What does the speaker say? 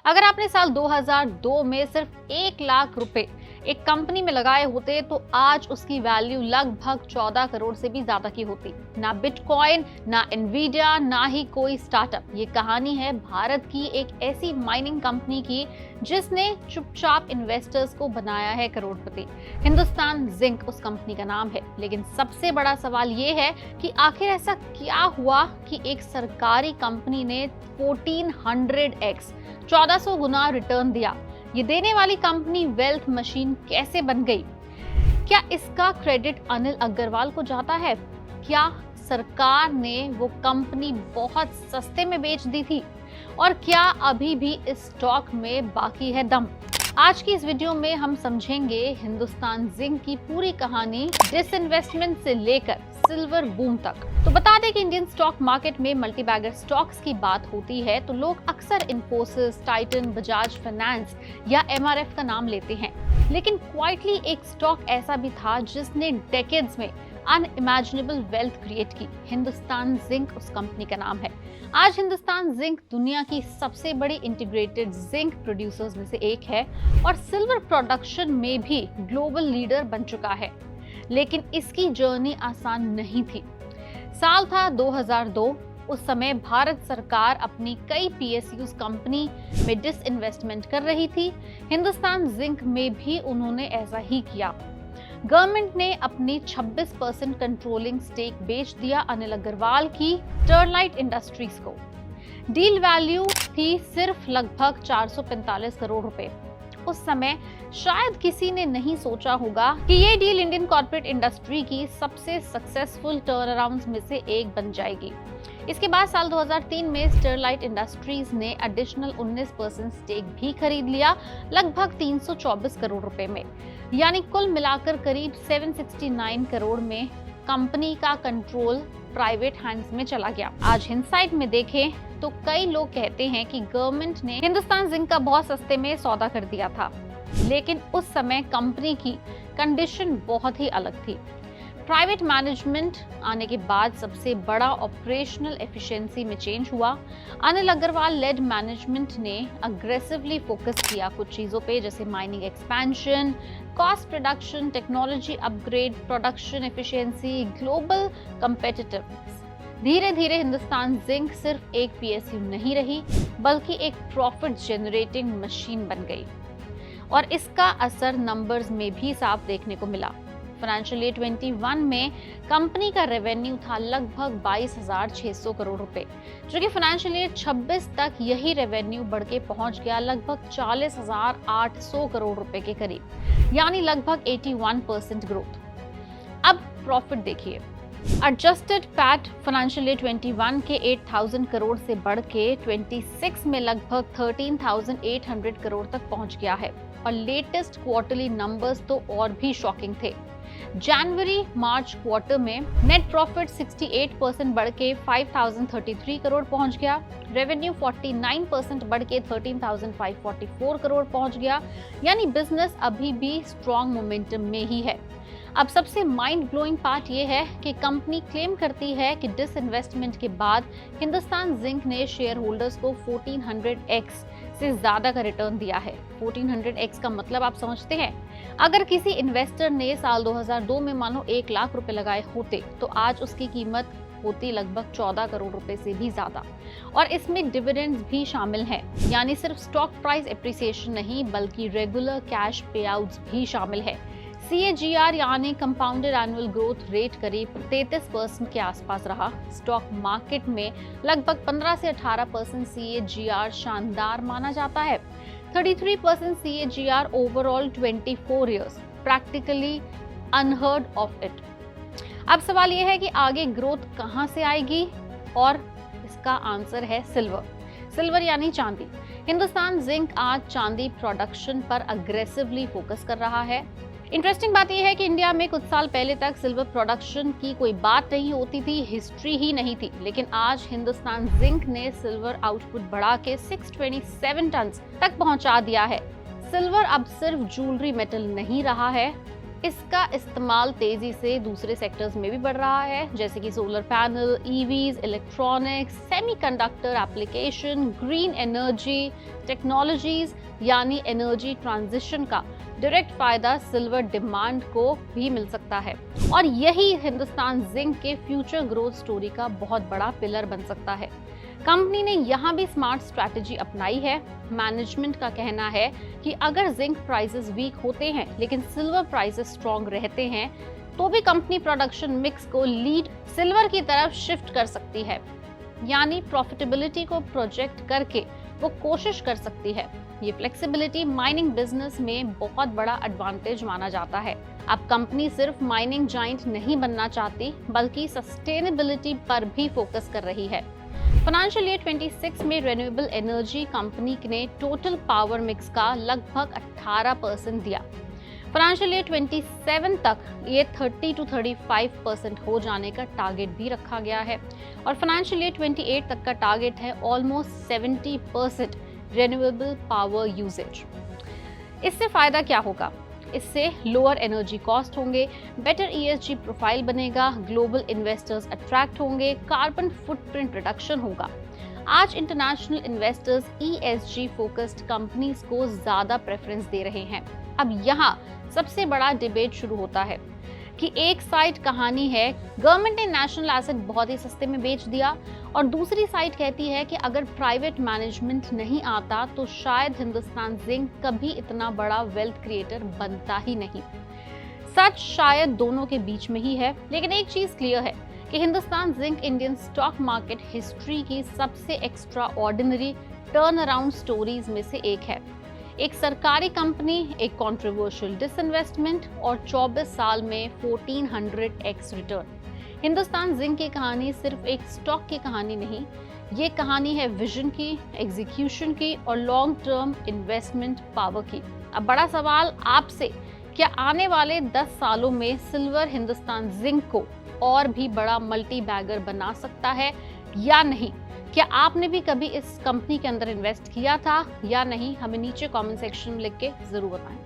अगर आपने साल 2002 में सिर्फ 1 लाख रुपए एक कंपनी में लगाए होते तो आज उसकी वैल्यू लगभग 14 करोड़ से भी ज्यादा की होती। ना बिटकॉइन, ना एनवीडिया, ना ही कोई स्टार्टअप। ये कहानी है भारत की एक ऐसी माइनिंग कंपनी की जिसने चुपचाप इन्वेस्टर्स को बनाया है करोड़पति। हिंदुस्तान जिंक उस कंपनी का नाम है। लेकिन सबसे बड़ा सवाल ये है कि आखिर ऐसा क्या हुआ कि एक सरकारी कंपनी ने 1400x 1400 गुना रिटर्न दिया। ये देने वाली कंपनी वेल्थ मशीन कैसे बन गई? क्या इसका क्रेडिट अनिल अग्रवाल को जाता है? क्या सरकार ने वो कंपनी बहुत सस्ते में बेच दी थी? और क्या अभी भी इस स्टॉक में बाकी है दम? आज की इस वीडियो में हम समझेंगे हिंदुस्तान जिंक की पूरी कहानी, डिसइन्वेस्टमेंट से लेकर सिल्वर बूम तक। तो बता दें कि इंडियन स्टॉक मार्केट में मल्टीबैगर स्टॉक्स की बात होती है तो लोग अक्सर इन्फोसिस, टाइटन, बजाज फाइनेंस या एमआरएफ का नाम लेते हैं। लेकिन क्वाइटली एक स्टॉक ऐसा भी था जिसने डेकेड्स में अनइमेजिनेबल वेल्थ क्रिएट की। हिंदुस्तान जिंक उस कंपनी का नाम है। आज हिंदुस्तान जिंक दुनिया की सबसे बड़ी इंटीग्रेटेड जिंक प्रोड्यूसर्स में से एक है और सिल्वर प्रोडक्शन में भी ग्लोबल लीडर बन चुका है। लेकिन इसकी जर्नी आसान नहीं थी। साल था 2002। उस समय भारत सरकार अपनी कई पीएसयूज कंपनी में डिसइन्वेस्टमेंट कर रही थी। हिंदुस्तान जिंक में भी उन्होंने ऐसा ही किया। गवर्नमेंट ने अपनी 26% कंट्रोलिंग स्टेक बेच दिया अनिल अग्रवाल की स्टरलाइट इंडस्ट्रीज को। डील वैल्यू थी सिर्फ लगभग 445 करोड़ रुपए। उस समय शायद किसी ने नहीं सोचा होगा कि ये डील इंडियन कॉर्पोरेट इंडस्ट्री की सबसे सक्सेसफुल टर्न अराउंड्स में से एक बन जाएगी। इसके बाद साल 2003 में स्टरलाइट इंडस्ट्रीज ने एडिशनल 19% स्टेक भी खरीद लिया, लगभग 324 करोड़ रुपए में। यानी कुल मिलाकर करीब 769 करोड़ में कंपनी का कंट्रोल प्राइवेट हैंड्स में चला गया। आज हिंडसाइट में देखें तो कई लोग कहते हैं कि गवर्नमेंट ने हिंदुस्तान जिंक का बहुत सस्ते में सौदा कर दिया था। लेकिन उस समय कंपनी की कंडीशन बहुत ही अलग थी। प्राइवेट मैनेजमेंट आने के बाद सबसे बड़ा ऑपरेशनल एफिशिएंसी में चेंज हुआ। अनिल अग्रवाल लेड मैनेजमेंट ने अग्रेसिवली फोकस किया कुछ चीजों पे, जैसे mining expansion, cost reduction, technology upgrade, production efficiency, global competitiveness. धीरे धीरे हिंदुस्तान जिंक सिर्फ एक पीएसयू नहीं रही बल्कि एक प्रॉफिट जनरेटिंग मशीन बन गई। और इसका असर नंबर्स में भी साफ देखने को मिला। फाइनेंशियल ईयर 21 में कंपनी का रेवेन्यू था लगभग 22,600 करोड़ रुपए, जो कि फाइनेंशियल ईयर 26 तक यही रेवेन्यू बढ़ के पहुंच गया लगभग 40,800 करोड़ रुपए के करीब, यानी लगभग 81% ग्रोथ। अब प्रॉफिट देखिए। एडजस्टेड पैट फाइनेंशियल ईयर 21 के 8,000 करोड़ से बढ़ के 26 में लगभग 13,800 करोड़ तक पहुंच गया है। और लेटेस्ट क्वार्टरली नंबर्स तो और भी शॉकिंग थे। जनवरी मार्च क्वार्टर में नेट प्रॉफिट 68% बढ़ के 5,033 करोड़ पहुंच गया। रेवेन्यू 49% बढ़ के 13,544 करोड़ पहुंच गया। यानी बिजनेस अभी भी स्ट्रॉन्ग मोमेंटम में ही है। अब सबसे माइंड ब्लोइंग पार्ट ये है कि कंपनी क्लेम करती है कि डिसइन्वेस्टमेंट के बाद हिंदुस्तान जिंक ने शेयर होल्डर्स को 1400x से ज्यादा का रिटर्न दिया है। 1400x का मतलब आप समझते हैं? अगर किसी इन्वेस्टर ने साल 2002 में मानो 1 लाख रुपए लगाए होते तो आज उसकी कीमत होती लगभग 14 करोड़ रुपए से भी ज्यादा। और इसमें डिविडेंड्स भी शामिल हैं, यानी सिर्फ स्टॉक प्राइस एप्रिसिएशन नहीं बल्कि रेगुलर कैश पे आउट्स भी शामिल है। CAGR यानी कंपाउंडेड एनुअल ग्रोथ रेट करीब 33% के आसपास रहा। स्टॉक मार्केट में लगभग 15 से 18% CAGR शानदार माना जाता है। 33% CAGR overall 24 years, practically unheard of it. अब सवाल यह है कि आगे ग्रोथ कहां से आएगी, और इसका आंसर है सिल्वर यानी चांदी। हिंदुस्तान जिंक आज चांदी प्रोडक्शन पर अग्रेसिवली फोकस कर रहा है। इंटरेस्टिंग बात यह है कि इंडिया में कुछ साल पहले तक सिल्वर प्रोडक्शन की कोई बात नहीं होती थी, हिस्ट्री ही नहीं थी। लेकिन आज हिंदुस्तान जिंक ने सिल्वर आउटपुट बढ़ा के 627 टन तक पहुंचा दिया है। सिल्वर अब सिर्फ ज्वेलरी मेटल नहीं रहा है, इसका इस्तेमाल तेजी से दूसरे सेक्टर्स में भी बढ़ रहा है, जैसे कि solar panel, EVs, electronics, semiconductor application, green energy technologies यानी एनर्जी ट्रांजिशन का डायरेक्ट फायदा सिल्वर डिमांड को भी मिल सकता है। और यही हिंदुस्तान जिंक के फ्यूचर ग्रोथ स्टोरी का बहुत बड़ा पिलर बन सकता है। कंपनी ने यहाँ भी स्मार्ट स्ट्रैटेजी अपनाई है। मैनेजमेंट का कहना है कि अगर जिंक प्राइसेस वीक होते हैं लेकिन सिल्वर प्राइसेस स्ट्रॉन्ग रहते हैं तो भी कंपनी प्रोडक्शन मिक्स को लीड सिल्वर की तरफ शिफ्ट कर सकती है, यानी प्रॉफिटेबिलिटी को प्रोजेक्ट करके वो कोशिश कर सकती है। ये फ्लेक्सिबिलिटी माइनिंग बिजनेस में बहुत बड़ा एडवांटेज माना जाता है। अब कंपनी सिर्फ माइनिंग जाइंट नहीं बनना चाहती बल्कि सस्टेनेबिलिटी पर भी फोकस कर रही है। फाइनेंशियल ईयर 26 में रिन्यूएबल एनर्जी कंपनी ने टोटल पावर मिक्स का लगभग 18% दिया। फाइनेंशियल ईयर 27 तक ये 30 to 35% हो जाने का टारगेट भी रखा गया है और फाइनेंशियल ईयर 28 तक का टारगेट है ऑलमोस्ट 70% रिन्यूएबल पावर यूसेज। इससे फायदा क्या होगा? इससे लोअर एनर्जी कॉस्ट होंगे, बेटर ESG प्रोफाइल बनेगा, ग्लोबल इन्वेस्टर्स अट्रैक्ट होंगे, कार्बन फुटप्रिंट रिडक्शन होगा। आज international investors ESG focused companies को ज्यादा प्रेफरेंस दे रहे हैं। अब यहाँ सबसे बड़ा डिबेट शुरू होता है कि एक साइड कहानी है गवर्नमेंट ने नेशनल एसेट बहुत ही सस्ते में बेच दिया और दूसरी साइड कहती है कि अगर प्राइवेट मैनेजमेंट नहीं आता तो शायद हिंदुस्तान जिंक कभी इतना बड़ा वेल्थ क्रिएटर बनता ही नहीं। सच शायद दोनों के बीच में ही है, लेकिन एक चीज क्लियर है कि Hindustan zinc Indian stock market history की सबसे extra ordinary turn around stories में से एक है। एक सरकारी कंपनी, एक कंट्रोवर्शियल डिसइन्वेस्टमेंट और 24 साल में 1400x रिटर्न। हिंदुस्तान जिंक की कहानी सिर्फ एक स्टॉक की कहानी नहीं, ये कहानी है विजन की, एग्जीक्यूशन की और लॉन्ग टर्म इन्वेस्टमेंट पावर की। अब बड़ा सवाल आपसे, क्या आने वाले 10 सालों में सिल्वर हिंदुस्तान जिंक को और भी बड़ा मल्टी बैगर बना सकता है या नहीं? क्या आपने भी कभी इस कंपनी के अंदर इन्वेस्ट किया था या नहीं? हमें नीचे कमेंट सेक्शन में लिख के जरूर बताएं।